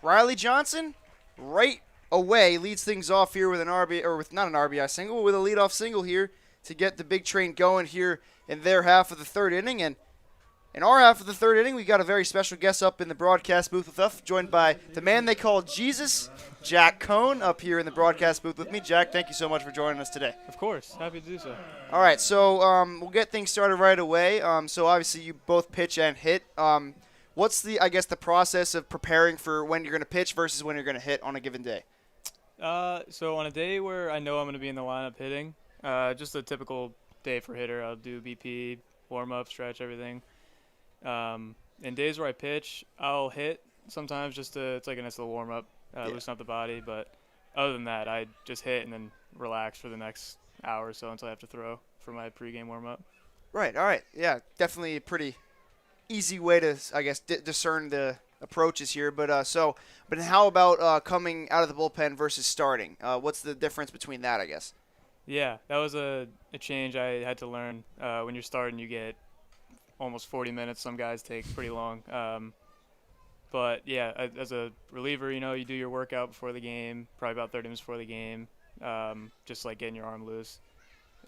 Riley Johnson, right away, leads things off here with an RBI, or with not an RBI single, with a leadoff single here to get the big train going here in their half of the third inning. And in our half of the third inning, we got a very special guest up in the broadcast booth with us, joined by the man they call Jesus, Jack Cohn, up here in the broadcast booth with me. Jack, thank you so much for joining us today. Of course. Happy to do so. All right, so we'll get things started right away. So obviously you both pitch and hit. What's the process of preparing for when you're going to pitch versus when you're going to hit on a given day? So on a day where I know I'm going to be in the lineup hitting, just a typical day for hitter, I'll do BP, warm up, stretch, everything. In days where I pitch, I'll hit sometimes it's like a nice little warm up, loosen up the body. But other than that, I just hit and then relax for the next hour or so until I have to throw for my pregame warm up. Right. All right. Yeah, definitely a pretty easy way to, I guess, discern the approaches here. But how about coming out of the bullpen versus starting? What's the difference between that, I guess? Yeah, that was a change I had to learn. When you're starting, you get almost 40 minutes. Some guys take pretty long. But yeah, as a reliever, you do your workout before the game, probably about 30 minutes before the game, just like getting your arm loose.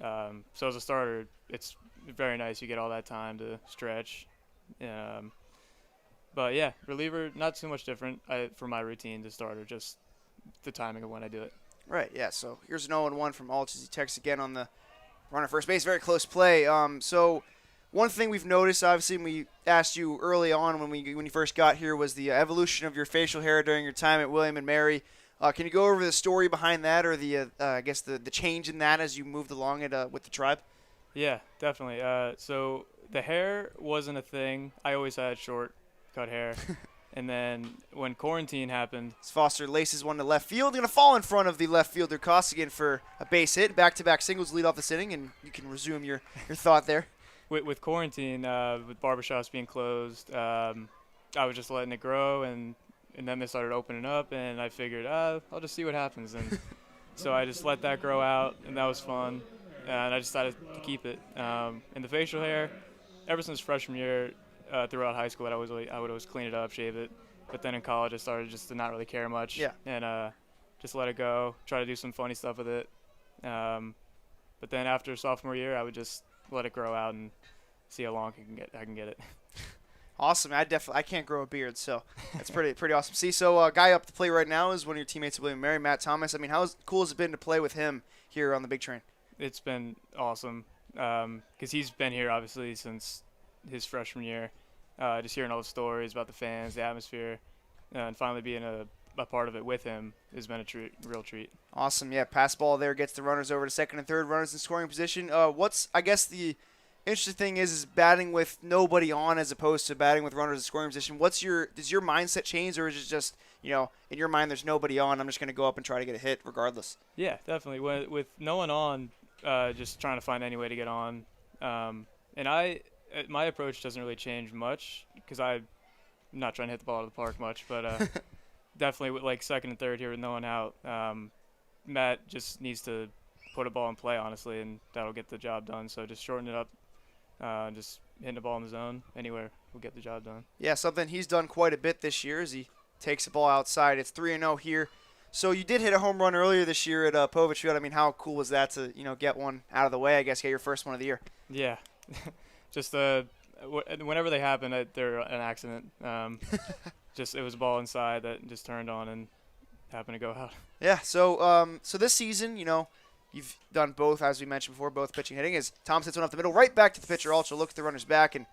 So as a starter, it's very nice. You get all that time to stretch. But yeah, reliever, not too much different for my routine to starter, just the timing of when I do it. Right, yeah. So here's an 0-1 from Aldridge. He texts again on the runner first base. Very close play. So one thing we've noticed, obviously, we asked you early on when you first got here, was the evolution of your facial hair during your time at William and Mary. Can you go over the story behind that, or the change in that as you moved along it with the tribe? Yeah, definitely. So the hair wasn't a thing. I always had short, cut hair. And then when quarantine happened, Foster laces one to left field. Going to fall in front of the left fielder Costigan for a base hit. Back-to-back singles lead off this inning, and you can resume your thought there. With quarantine, with barbershops being closed, I was just letting it grow, and then they started opening up, and I figured, I'll just see what happens. And so I just let that grow out, and that was fun, and I decided to keep it. And the facial hair, ever since freshman year, throughout high school, I would always clean it up, shave it. But then in college, I started just to not really care much, and just let it go, try to do some funny stuff with it. But then after sophomore year, I would just let it grow out and see how long I can get it. Awesome. I can't grow a beard, so that's pretty awesome. See, so guy up the plate right now is one of your teammates at William & Mary, Matt Thomas. I mean, how cool has it been to play with him here on the big train? It's been awesome because he's been here obviously since his freshman year. Just hearing all the stories about the fans, the atmosphere, and finally being a part of it with him has been a real treat. Awesome. Yeah, pass ball there gets the runners over to second and third, runners in scoring position. I guess the interesting thing is batting with nobody on as opposed to batting with runners in scoring position. Does your mindset change, or is it just, in your mind there's nobody on, I'm just going to go up and try to get a hit regardless? Yeah, definitely. With no one on, just trying to find any way to get on. And my approach doesn't really change much because I'm not trying to hit the ball out of the park much, but definitely with like second and third here with no one out, Matt just needs to put a ball in play, honestly, and that'll get the job done. So just shorten it up, just hitting the ball in the zone anywhere will get the job done. Yeah, something he's done quite a bit this year as he takes the ball outside. It's 3-0 here. So you did hit a home run earlier this year at Povich Field. I mean, how cool was that to get one out of the way? I guess get your first one of the year. Yeah, just whenever they happen, they're an accident. Just it was a ball inside that just turned on and happened to go out. Yeah. So this season, you've done both, as we mentioned before, both pitching and hitting. As Thomas hits one up the middle, right back to the pitcher. Also looks at the runner's back, and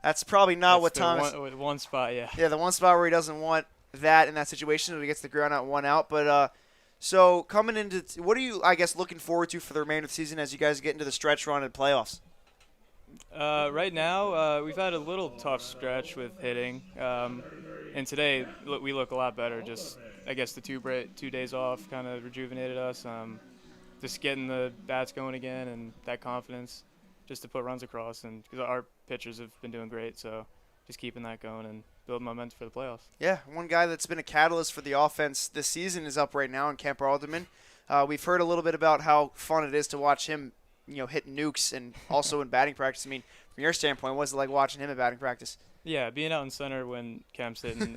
that's probably not what Thomas. One spot, yeah. Yeah, the one spot where he doesn't want that in that situation, so he gets the ground out, one out. But so coming into, what are you, I guess, looking forward to for the remainder of the season as you guys get into the stretch run and playoffs? Right now, we've had a little tough stretch with hitting, and today we look a lot better. Just, I guess, the 2 days off kind of rejuvenated us. Just getting the bats going again and that confidence, just to put runs across, and because our pitchers have been doing great, so just keeping that going and building momentum for the playoffs. Yeah, one guy that's been a catalyst for the offense this season is up right now in Kemper Alderman. We've heard a little bit about how fun it is to watch him, hit nukes, and also in batting practice. I mean, from your standpoint, what's it like watching him in batting practice? Yeah, being out in center when Kemp's hitting,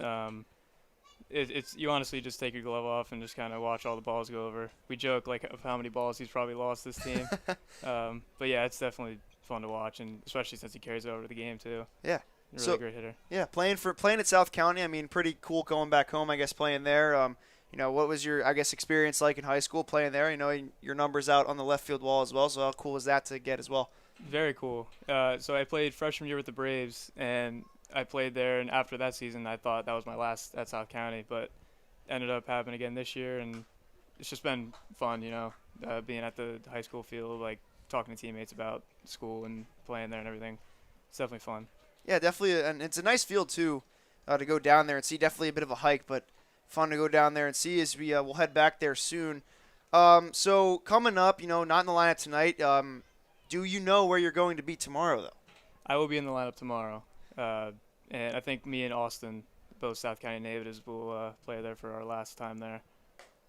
it's you honestly just take your glove off and just kind of watch all the balls go over. We joke like of how many balls he's probably lost this team. But yeah, it's definitely fun to watch, and especially since he carries it over the game too. Yeah. Really great hitter. Yeah, playing at South County. I mean, pretty cool going back home. I guess playing there. What was your experience like in high school playing there? Your numbers out on the left field wall as well. So how cool was that to get as well? Very cool. So I played freshman year with the Braves, and I played there. And after that season, I thought that was my last at South County, but ended up happening again this year, and it's just been fun. Being at the high school field, like talking to teammates about school and playing there and everything. It's definitely fun. Yeah, definitely, and it's a nice field too to go down there and see. Definitely a bit of a hike, but fun to go down there and see as we'll head back there soon. So coming up, not in the lineup tonight. Do you know where you're going to be tomorrow, though? I will be in the lineup tomorrow, and I think me and Austin, both South County natives, will play there for our last time there.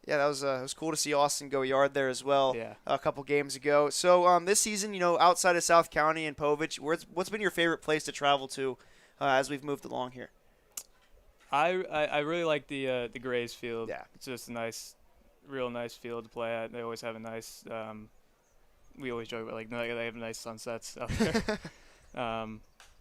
Yeah, that was cool to see Austin go yard there as well. Yeah. A couple games ago. So this season, outside of South County and Povich, what's been your favorite place to travel to as we've moved along here? I really like the Grays field. Yeah. It's just a real nice field to play at. They always have a nice. We always joke about they have nice sunsets out there.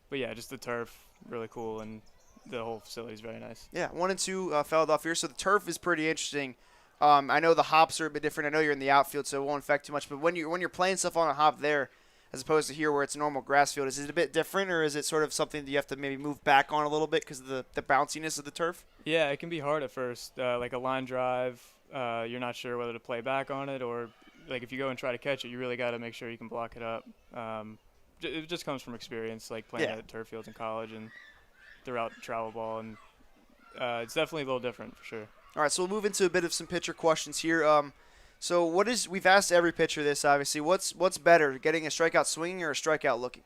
But yeah, just the turf, really cool, and the whole facility is very nice. Yeah, 1 and 2 fouled off here, so the turf is pretty interesting. I know the hops are a bit different. I know you're in the outfield, so it won't affect too much. But when you're playing stuff on a hop there, as opposed to here where it's a normal grass field, is it a bit different, or is it sort of something that you have to maybe move back on a little bit because of the bounciness of the turf? Yeah, it can be hard at first. Like a line drive, you're not sure whether to play back on it, or like if you go and try to catch it, you really got to make sure you can block it up. It just comes from experience, like playing at turf fields in college and throughout travel ball, and it's definitely a little different for sure. All right, so we'll move into a bit of some pitcher questions here. So we've asked every pitcher this, obviously. What's better, getting a strikeout swinging or a strikeout looking?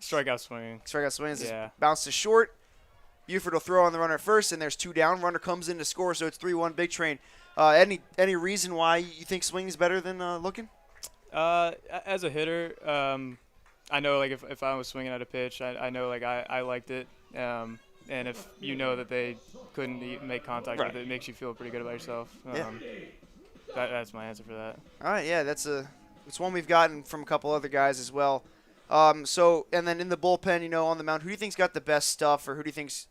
Strikeout swinging. Strikeout swinging. Yeah. Bounce to short. Buford will throw on the runner at first, and there's 2 down. Runner comes in to score, so it's 3-1 Big Train. Any reason why you think swinging is better than looking? As a hitter, I know like if I was swinging at a pitch, I know like I liked it. And if you know that they couldn't even make contact with it, it makes you feel pretty good about yourself. That's my answer for that. All right, yeah, it's one we've gotten from a couple other guys as well. And then in the bullpen, on the mound, who do you think's got the best stuff, or who do you think's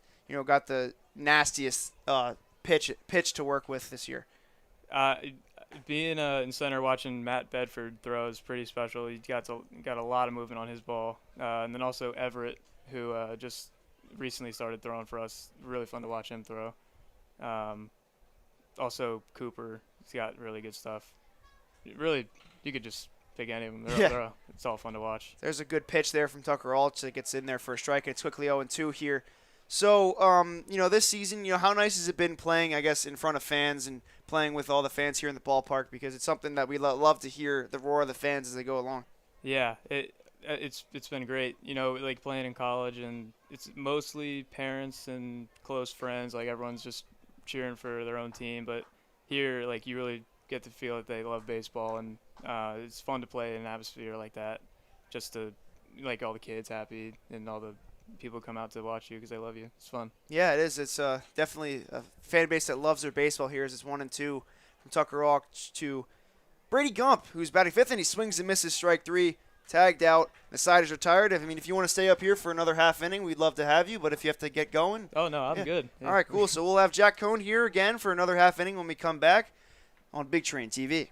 got the nastiest pitch to work with this year? Being in center, watching Matt Bedford throw is pretty special. He's got a lot of movement on his ball, and then also Everett, who just recently started throwing for us. Really fun to watch him throw. Also Cooper, he's got really good stuff. Really, you could just pick any of them. It's all fun to watch. There's a good pitch there from Tucker Alch that gets in there for a strike. It's quickly 0-2 here. So, this season, how nice has it been playing, I guess, in front of fans and playing with all the fans here in the ballpark, because it's something that we love to hear the roar of the fans as they go along. Yeah, it's been great. Like playing in college, and it's mostly parents and close friends. Like everyone's just cheering for their own team, but here, like you really get to feel that they love baseball, and it's fun to play in an atmosphere like that, just to like all the kids happy and all the people come out to watch you because they love you. It's fun. Yeah, it is. It's definitely a fan base that loves their baseball here. It's 1-2 from Tucker Alch to Brady Gump, who's batting 5th, and he swings and misses strike 3. Tagged out. The side is retired. If you want to stay up here for another half inning, we'd love to have you. But if you have to get going. Oh, no, I'm good. Yeah. All right, cool. So we'll have Jack Cohn here again for another half inning when we come back on Big Train TV.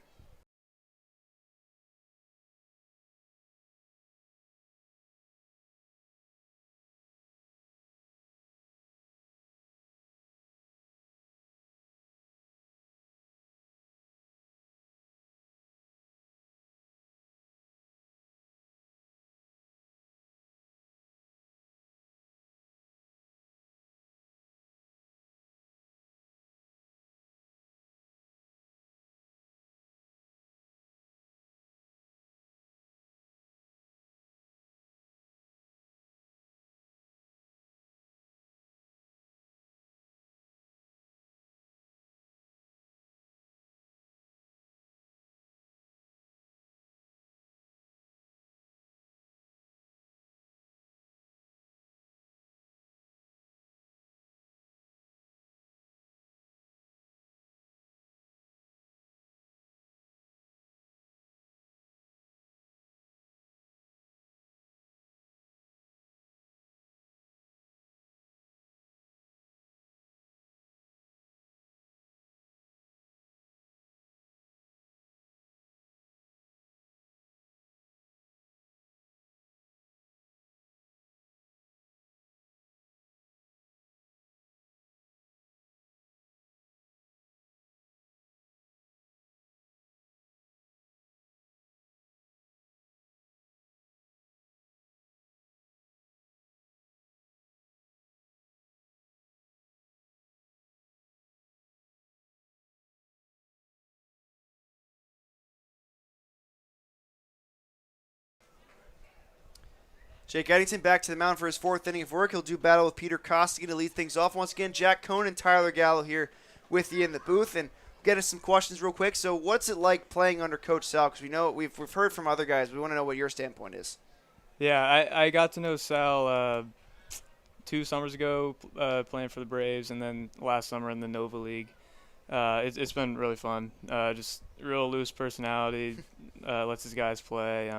Jake Eddington back to the mound for his fourth inning of work. He'll do battle with Peter Costigan to lead things off. Once again, Jack Cohn and Tyler Gallo here with you in the booth. And get us some questions real quick. So what's it like playing under Coach Sal? Because we know we've heard from other guys. We want to know what your standpoint is. Yeah, I got to know Sal 2 summers ago playing for the Braves, and then last summer in the Nova League. It's been really fun. Just real loose personality, lets his guys play.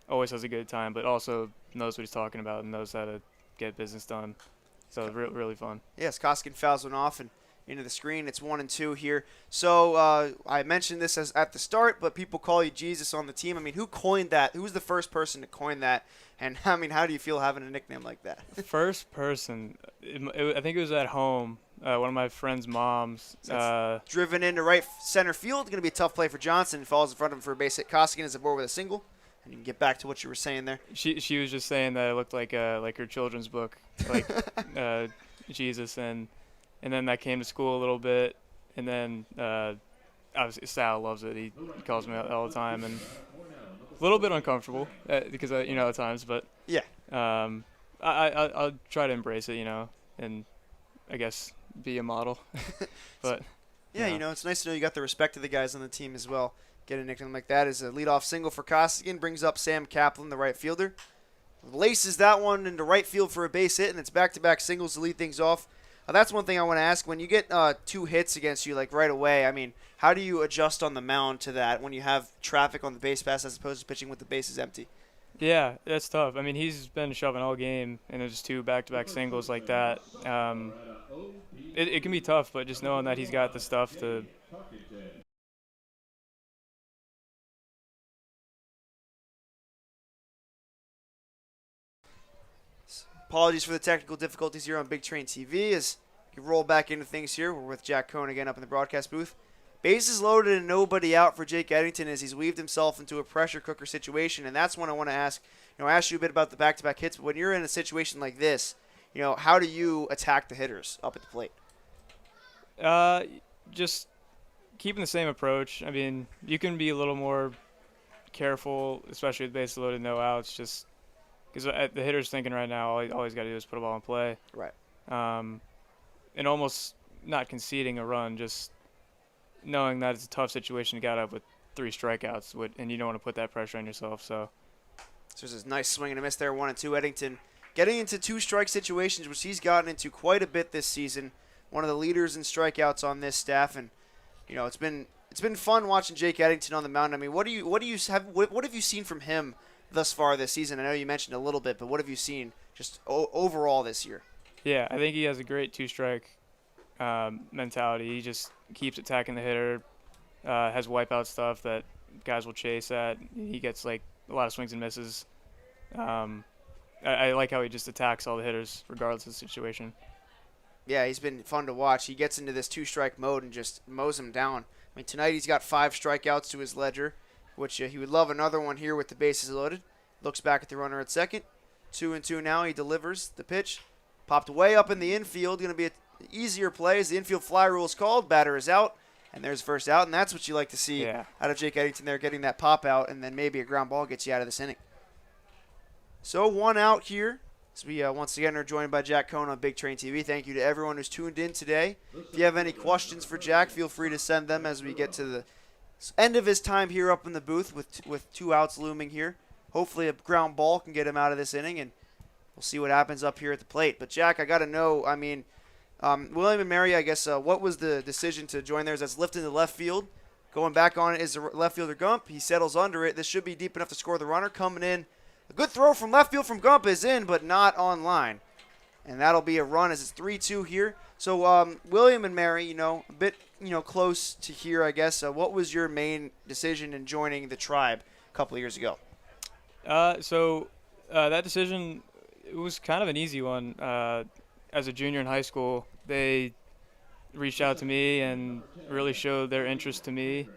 Always has a good time, but also knows what he's talking about and knows how to get business done. So really fun. Yes, Costigan fouls one off and into the screen. It's 1-2 here. So I mentioned this as at the start, but people call you Jesus on the team. I mean, who coined that? Who was the first person to coin that? And I mean, how do you feel having a nickname like that? First person, I think it was at home. One of my friend's moms. Driven into right center field. Going to be a tough play for Johnson. Falls in front of him for a base hit. Costigan is aboard with a single. And you can get back to what you were saying there. She was just saying that it looked like her children's book, like Jesus, and then that came to school a little bit, and then obviously Sal loves it. He calls me all the time, and a little bit uncomfortable because at times, but yeah, I'll try to embrace it, and I guess be a model, but yeah, it's nice to know you got the respect of the guys on the team as well. Get a nickname like that as a leadoff single for Costigan. Brings up Sam Kaplan, the right fielder. Laces that one into right field for a base hit, and it's back-to-back singles to lead things off. That's one thing I want to ask. When you get 2 hits against you, like right away, I mean, how do you adjust on the mound to that when you have traffic on the base pass as opposed to pitching with the bases empty? Yeah, that's tough. I mean, he's been shoving all game, and there's just 2 back-to-back singles like that. It can be tough, but just knowing that he's got the stuff to – Apologies for the technical difficulties here on Big Train TV as you roll back into things here. We're with Jack Cohn again up in the broadcast booth. Bases loaded and nobody out for Jake Eddington as he's weaved himself into a pressure cooker situation, and that's when I want to ask. I asked you a bit about the back-to-back hits, but when you're in a situation like this, how do you attack the hitters up at the plate? Just keeping the same approach. I mean, you can be a little more careful, especially with bases loaded, no outs, just because the hitter's thinking right now, all he's got to do is put a ball in play. Right. And almost not conceding a run, just knowing that it's a tough situation to get up with 3 strikeouts, and you don't want to put that pressure on yourself. So there's this nice swing and a miss there, 1-2. Eddington getting into 2-strike situations, which he's gotten into quite a bit this season. One of the leaders in strikeouts on this staff, and it's been fun watching Jake Eddington on the mound. I mean, what have you seen from him thus far this season? I know you mentioned a little bit, but what have you seen just overall this year? Yeah, I think he has a great 2-strike mentality. He just keeps attacking the hitter, has wipeout stuff that guys will chase at. He gets like a lot of swings and misses. I like how he just attacks all the hitters regardless of the situation. Yeah, he's been fun to watch. He gets into this 2-strike mode and just mows them down. I mean, tonight he's got 5 strikeouts to his ledger, which he would love another one here with the bases loaded. Looks back at the runner at second. 2-2 now. He delivers the pitch. Popped way up in the infield. Going to be an easier play as the infield fly rule is called. Batter is out, and there's first out, and that's what you like to see out of Jake Eddington there, getting that pop out, and then maybe a ground ball gets you out of this inning. So 1 out here. So we once again are joined by Jack Cohn on Big Train TV. Thank you to everyone who's tuned in today. If you have any questions for Jack, feel free to send them as we get to the end of his time here up in the booth with 2 outs looming here. Hopefully a ground ball can get him out of this inning, and we'll see what happens up here at the plate. But, Jack, I got to know, I mean, William and Mary, I guess, what was the decision to join theirs? That's lifting to left field. Going back on it is the left fielder Gump. He settles under it. This should be deep enough to score the runner. Coming in. A good throw from left field from Gump is in, but not on line. And that'll be a run as it's 3-2 here. So, William and Mary, a bit, close to here, I guess. What was your main decision in joining the tribe a couple of years ago? That decision, it was kind of an easy one. As a junior in high school, they reached out to me and really showed their interest to me.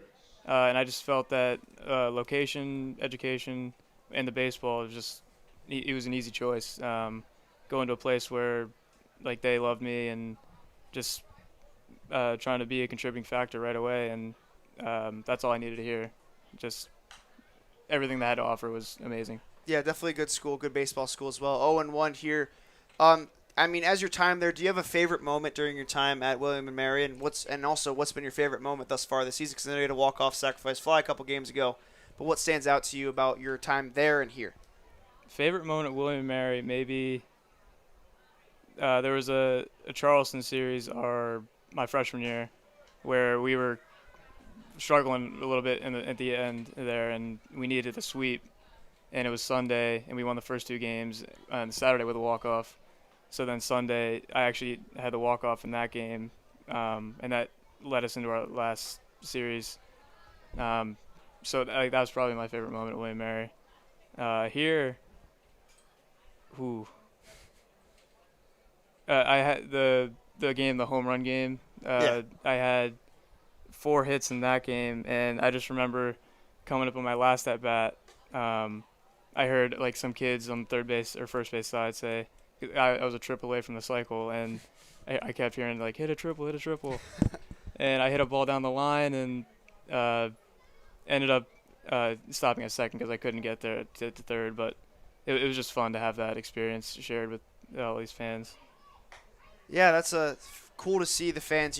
And I just felt that location, education, and the baseball it was an easy choice. Going to a place where, like, they loved me and just trying to be a contributing factor right away. And that's all I needed to hear. Just everything they had to offer was amazing. Yeah, definitely a good school, good baseball school as well. 0-1 here. I mean, as your time there, do you have a favorite moment during your time at William and Mary, and also what's been your favorite moment thus far this season? Because I know you had a walk-off sacrifice fly a couple games ago, but what stands out to you about your time there and here? Favorite moment at William and Mary, maybe there was a Charleston series my freshman year where we were struggling a little bit at the end there, and we needed a sweep, and it was Sunday, and we won the first two games on Saturday with a walk-off. So then Sunday, I actually had the walk-off in that game, and that led us into our last series. So that was probably my favorite moment at William Mary. Here, I had the game, the home run game. I had 4 hits in that game, and I just remember coming up on my last at bat. I heard like some kids on third base or first base side say I was a triple away from the cycle, and I kept hearing like hit a triple, and I hit a ball down the line and ended up stopping at second because I couldn't get there to third. But it was just fun to have that experience shared with all these fans. Yeah, that's cool to see the fans,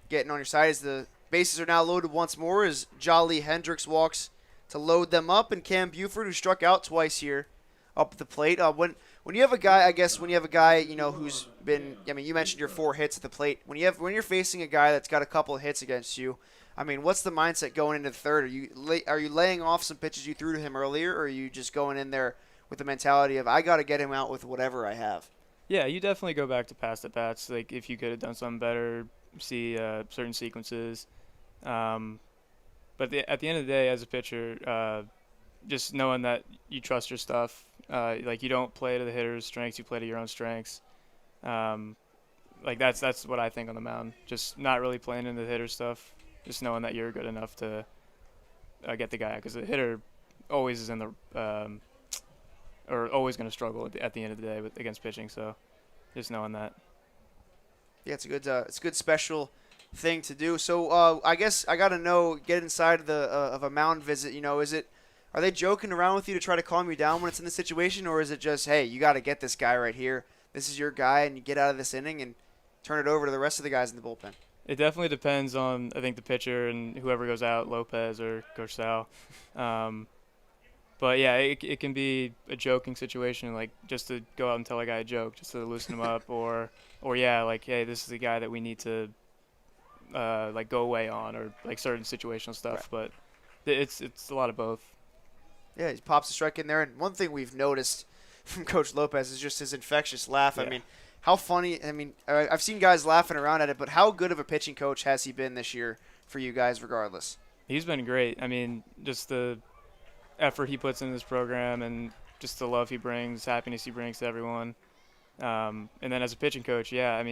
getting on your side as the bases are now loaded once more as Jolly Hendricks walks to load them up, and Cam Buford, who struck out twice here, up at the plate. When you have a guy, who's been, you mentioned your 4 hits at the plate. When you're facing a guy that's got a couple of hits against you, what's the mindset going into the third? Are you laying off some pitches you threw to him earlier, or are you just going in there with the mentality of I got to get him out with whatever I have? Yeah, you definitely go back to past at bats. Like if you could have done something better, see certain sequences. But at the end of the day, as a pitcher, just knowing that you trust your stuff, like you don't play to the hitter's strengths, you play to your own strengths. Like that's what I think on the mound. Just not really playing into the hitter stuff. Just knowing that you're good enough to get the guy, because the hitter always is in the or always going to struggle at the end of the day against pitching. So just knowing that. Yeah, it's a good special thing to do. So I guess I got to get inside of a mound visit. Are they joking around with you to try to calm you down when it's in this situation, or is it just, hey, you got to get this guy right here. This is your guy, and you get out of this inning and turn it over to the rest of the guys in the bullpen? It definitely depends on, I think, the pitcher and whoever goes out, Lopez or Coach Sal. But yeah, it can be a joking situation, like just to go out and tell a guy a joke, just to loosen him up, or yeah, like, hey, this is the guy that we need to like go away on, or like certain situational stuff. Right. But it's a lot of both. Yeah, he pops a strike in there, and one thing we've noticed from Coach Lopez is just his infectious laugh. Yeah. How funny. I've seen guys laughing around at it, but how good of a pitching coach has he been this year for you guys regardless? He's been great. Just the effort he puts in this program, and just the love he brings, happiness he brings to everyone. And then as a pitching coach, yeah,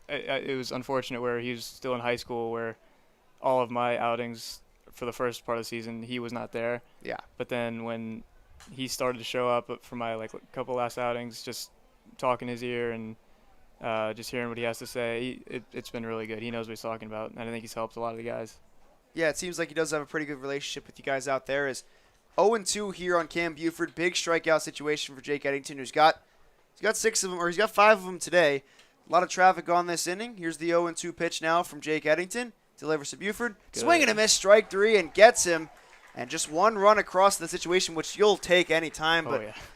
it was unfortunate where he was still in high school, where all of my outings for the first part of the season, he was not there. Yeah. But then when he started to show up for my couple last outings, just talking his ear and just hearing what he has to say, it's been really good. He knows what he's talking about, and I think he's helped a lot of the guys. Yeah, it seems like he does have a pretty good relationship with you guys out there. Is 0-2 here on Cam Buford. Big strikeout situation for Jake Eddington, who's got 6 of them, or he's got 5 of them today. A lot of traffic on this inning. Here's the 0-2 pitch now from Jake Eddington. Delivers to Buford. Good. Swing and a miss, strike 3, and gets him. And just one run across the situation, which you'll take any time.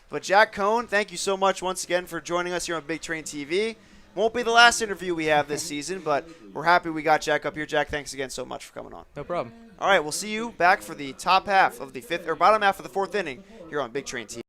But Jack Cohn, thank you so much once again for joining us here on Big Train TV. Won't be the last interview we have this season, but we're happy we got Jack up here. Jack, thanks again so much for coming on. No problem. All right, we'll see you back for the bottom half of the 4th inning here on Big Train TV.